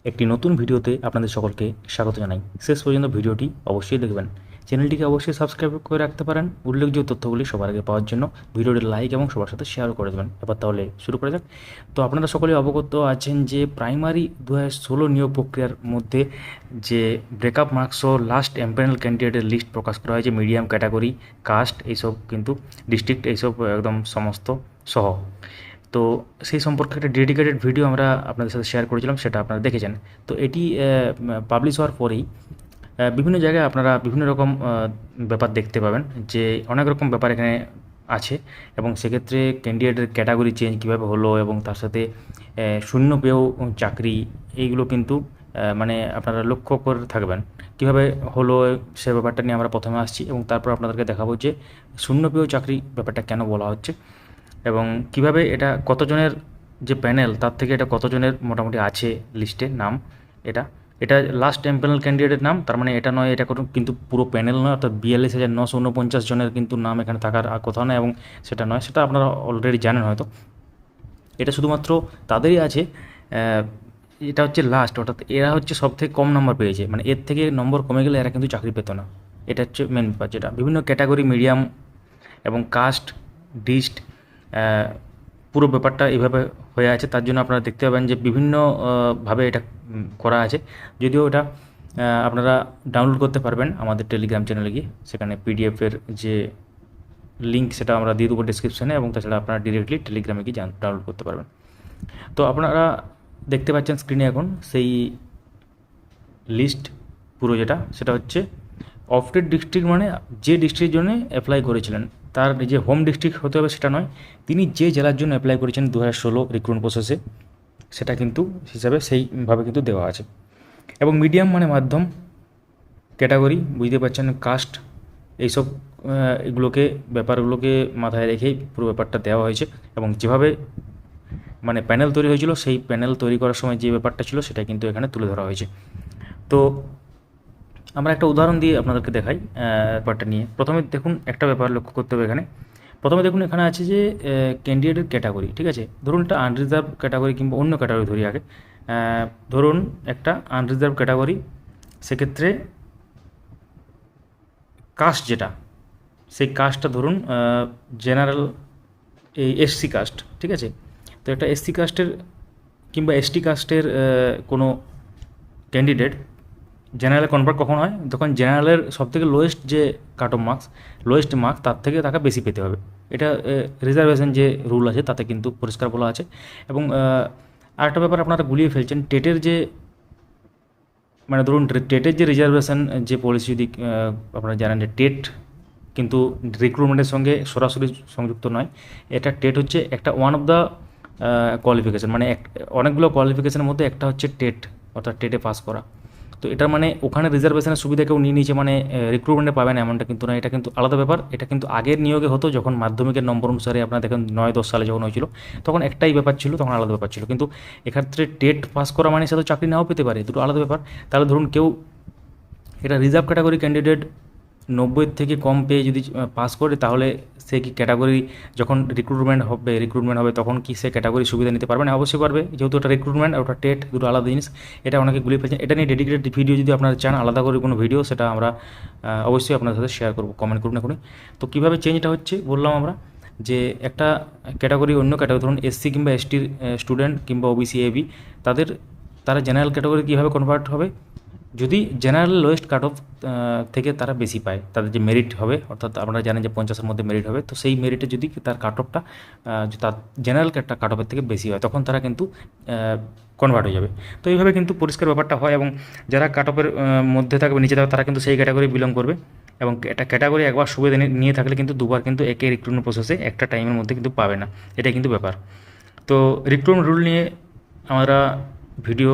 একটি নতুন ভিডিওতে আপনাদের সকলকে স্বাগত জানাই। শেষ পর্যন্ত ভিডিওটি অবশ্যই দেখবেন। চ্যানেলটিকে অবশ্যই সাবস্ক্রাইব করে রাখতে পারেন উল্লেখযোগ্য তথ্যগুলি সবার আগে পাওয়ার জন্য। ভিডিওটি লাইক এবং সবার সাথে শেয়ারও করে দেবেন। এবার তাহলে শুরু করা যাক। তো আপনারা সকলে অবগত আছেন যে প্রাইমারি 2016 নিয়োগ প্রক্রিয়ার মধ্যে যে ব্রেকআপ মার্কস ও লাস্ট এমপ্যানেল ক্যান্ডিডেটের লিস্ট প্রকাশ করা হয়েছে, মিডিয়াম ক্যাটাগরি, কাস্ট, এইসব কিন্তু ডিস্ট্রিক্ট, এইসব একদম সমস্ত সহ। তো সেই সম্পর্কে একটা ডেডিকেটেড ভিডিও আমরা আপনাদের সাথে শেয়ার করেছিলাম, সেটা আপনারা দেখেছেন। তো এটি পাবলিশ হওয়ার পরেই বিভিন্ন জায়গায় আপনারা বিভিন্ন রকম ব্যাপার দেখতে পাবেন, যে অনেক রকম ব্যাপার এখানে আছে। এবং সেক্ষেত্রে ক্যান্ডিডেটের ক্যাটাগরি চেঞ্জ কীভাবে হলো এবং তার সাথে শূন্য পেয়েও চাকরি, এইগুলো কিন্তু মানে আপনারা লক্ষ্য করে থাকবেন কীভাবে হলো সে ব্যাপারটা নিয়ে আমরা প্রথমে আসছি, এবং তারপর আপনাদেরকে দেখাবো যে শূন্য পেয়েও চাকরি ব্যাপারটা কেন বলা হচ্ছে এবং কিভাবে এটা কতজনের যে প্যানেল, তার থেকে এটা কতজনের মোটামুটি আছে লিস্টে নাম। এটা এটা লাস্ট এমপ্যানেল ক্যান্ডিডেটের নাম, তার মানে এটা নয়, এটা কিন্তু পুরো প্যানেল নয়, অর্থাৎ 42,949 জনের কিন্তু নাম এখানে থাকার আর কোথাও নয়, এবং সেটা নয়, সেটা আপনারা অলরেডি জানেন হয়তো। এটা শুধুমাত্র তাদেরই আছে, এটা হচ্ছে লাস্ট, অর্থাৎ এরা হচ্ছে সব থেকে কম নম্বর পেয়েছে, মানে এর থেকে নম্বর কমে গেলে এরা কিন্তু চাকরি পেত না। এটা হচ্ছে মেন ব্যাপার, যেটা বিভিন্ন ক্যাটাগরি, মিডিয়াম এবং কাস্ট, ডিস্ট, পুরো ব্যাপারটা এইভাবে হয়ে আছে। তার জন্য আপনারা দেখতে পাবেন যে বিভিন্ন ভাবে এটা করা আছে। যদিও এটা আপনারা ডাউনলোড করতে পারবেন আমাদের টেলিগ্রাম চ্যানেলে গিয়ে, সেখানে পিডিএফের যে লিঙ্ক সেটা আমরা দিয়ে দেবো ডিসক্রিপশানে, এবং তাছাড়া আপনারা ডিরেক্টলি টেলিগ্রামে গিয়ে ডাউনলোড করতে পারবেন। তো আপনারা দেখতে পাচ্ছেন স্ক্রিনে এখন সেই লিস্ট পুরো, যেটা সেটা হচ্ছে অফটেড ডিস্ট্রিক্ট, মানে যে ডিস্ট্রিক্টের জন্য অ্যাপ্লাই করেছিলেন তার যে হোম ডিস্ট্রিক্ট হতে হবে সেটা নয়, তিনি যে জেলার জন্য অ্যাপ্লাই করেছেন 2016 রিক্রুটমেন্ট প্রসেসে, সেটা কিন্তু হিসাবে সেইভাবে কিন্তু দেওয়া আছে। এবং মিডিয়াম মানে মাধ্যম, ক্যাটাগরি বুঝতে পারছেন, কাস্ট, এইসব এগুলোকে ব্যাপারগুলোকে মাথায় রেখেই পুরো ব্যাপারটা দেওয়া হয়েছে। এবং যেভাবে মানে প্যানেল তৈরি হয়েছিল, সেই প্যানেল তৈরি করার সময় যে ব্যাপারটা ছিল সেটা কিন্তু এখানে তুলে ধরা হয়েছে। তো আমরা একটা উদাহরণ দিয়ে আপনাদেরকে দেখাই ব্যাপারটা নিয়ে। প্রথমে দেখুন, একটা ব্যাপার লক্ষ্য করতে হবে এখানে। প্রথমে দেখুন এখানে আছে যে ক্যান্ডিডেটের ক্যাটাগরি, ঠিক আছে। ধরুন একটা আনরিজার্ভ ক্যাটাগরি কিংবা অন্য ক্যাটাগরি ধরি আগে। ধরুন একটা আনরিজার্ভ ক্যাটাগরি, সেক্ষেত্রে কাস্ট যেটা, সেই কাস্টটা ধরুন জেনারেল, এই এসসি কাস্ট, ঠিক আছে। তো একটা এসসি কাস্টের কিংবা এসটি কাস্টের কোনো ক্যান্ডিডেট জেনারেলে কনভার্ট কখন হয়, যখন জেনারেলের সবথেকে লোয়েস্ট যে cut off marks, lowest marks, তার থেকে তাকে বেশি পেতে হবে। এটা রিজার্ভেশন যে রুল আছে তাতে কিন্তু পরিষ্কার বলা আছে। এবং আরেকটা ব্যাপার আপনারা গুলিয়ে ফেলছেন, টেটের যে, মানে ধরুন টেটের যে রিজার্ভেশন যে পলিসি, যদি আপনারা জানেন যে টেট কিন্তু রিক্রুটমেন্টের সঙ্গে সরাসরি সংযুক্ত নয়। এটা টেট হচ্ছে একটা ওয়ান অফ দ্য কোয়ালিফিকেশান, মানে অনেকগুলো কোয়ালিফিকেশানের মধ্যে একটা হচ্ছে টেট, অর্থাৎ টেটে পাস করা। তো এটার মানে ওখানে রিজার্ভেশনের সুবিধা কেউ নিয়ে নিয়েছে মানে রিক্রুটমেন্টে পাবেন এমনটা কিন্তু না, এটা কিন্তু আলাদা ব্যাপার। এটা কিন্তু আগের নিয়োগে হতো, যখন মাধ্যমিকের নম্বর অনুসারে আপনারা দেখেন 9-10 সালে যখন হয়েছিল, তখন একটাই ব্যাপার ছিল, তখন আলাদা ব্যাপার ছিল। কিন্তু এক্ষেত্রে টেট পাস করা মানে সে তো চাকরি নাও পেতে পারে, দুটো আলাদা ব্যাপার। তাহলে ধরুন কেউ, এটা রিজার্ভ ক্যাটাগরি ক্যান্ডিডেট 90 থেকে কম পেয়ে যদি পাস করে, তাহলে সে কি ক্যাটাগরি যখন রিক্রুটমেন্ট হবে তখন কি সে ক্যাটাগরি সুবিধা নিতে পারবে না? অবশ্যই পারবে, যেহেতু ওটা রিক্রুটমেন্ট আর ওটা টেট দুটো আলাদা জিনিস। এটা অনেকে গুলিয়ে ফেলছেন। এটা নিয়ে ডেডিকেটেড ভিডিও যদি আপনারা চান, আলাদা করে কোনো ভিডিও, সেটা আমরা অবশ্যই আপনাদের সাথে শেয়ার করবো, কমেন্ট করুন এখনই। তো কীভাবে চেঞ্জটা হচ্ছে বললাম আমরা, যে একটা ক্যাটাগরি অন্য ক্যাটাগরি, ধরুন এসসি কিংবা এসটির স্টুডেন্ট কিংবা ওবিসি এবি, তারা জেনারেল ক্যাটাগরি কীভাবে কনভার্ট হবে, যদি জেনারেল লোয়েস্ট কাট অফ থেকে তারা বেশি পায়, তাদের যে মেরিট হবে, অর্থাৎ আপনারা জানেন যে 50-এর মধ্যে মেরিট হবে, তো সেই মেরিটে যদি তার কাট অফটা তার জেনারেল কাট অফের থেকে বেশি হয়, তখন তারা কিন্তু কনভার্ট হয়ে যাবে। তো এইভাবে কিন্তু পরিষ্কার ব্যাপারটা হয়। এবং যারা কাট অফের মধ্যে থাকবে, নিচে থাকবে, তারা কিন্তু সেই ক্যাটাগরি বিলং করবে। এবং একটা ক্যাটাগরি একবার সুবিধা নিয়ে থাকলে কিন্তু দুবার কিন্তু একই রিক্রুটমেন্ট প্রসেসে একটা টাইমের মধ্যে কিন্তু পাবে না, এটাই কিন্তু ব্যাপার। তো রিক্রুটমেন্ট রুল নিয়ে আমরা ভিডিও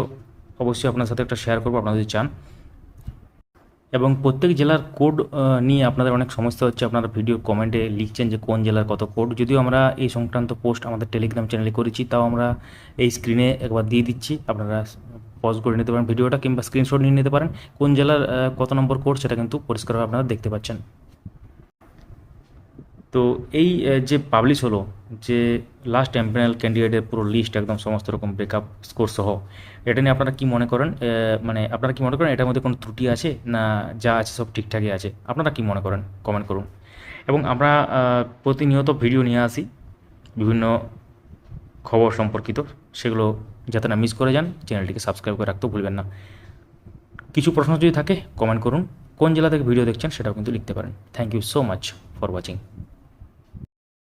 অবশ্যই আপনার সাথে একটা শেয়ার করবো, আপনারা যদি চান। এবং প্রত্যেক জেলার কোড নিয়ে আপনাদের অনেক সমস্যা হচ্ছে, আপনারা ভিডিও কমেন্টে লিখছেন যে কোন জেলার কত কোড। যদিও আমরা এই সংক্রান্ত পোস্ট আমাদের টেলিগ্রাম চ্যানেলে করেছি, তাও আমরা এই স্ক্রিনে একবার দিয়ে দিচ্ছি, আপনারা পজ করে নিতে পারেন ভিডিওটা, কিংবা স্ক্রিনশট নিয়ে নিতে পারেন। কোন জেলার কত নম্বর কোড সেটা কিন্তু পরিষ্কারভাবে আপনারা দেখতে পাচ্ছেন। তো তো এই যে পাবলিশ হলো যে লাস্ট চ্যাম্পিয়নাল ক্যান্ডিডেটের পুরো লিস্ট একদম সমস্ত রকম ব্রেকআপ স্কোর সহ, এটা নিয়ে আপনারা কি মনে করেন? মানে আপনারা কি মনে করেন এটার মধ্যে কোনো ত্রুটি আছে, না যা আছে সব ঠিকঠাকই আছে? আপনারা কি মনে করেন কমেন্ট করুন। এবং আমরা প্রতিনিয়ত ভিডিও নিয়ে আসি বিভিন্ন খবর সম্পর্কিত, সেগুলো যাতে না মিস করে যান চ্যানেলটিকে সাবস্ক্রাইব করে রাখতেও ভুলবেন না। কিছু প্রশ্ন যদি থাকে কমেন্ট করুন, কোন জেলা থেকে ভিডিও দেখছেন সেটাও কিন্তু লিখতে পারেন। Thank you so much for watching.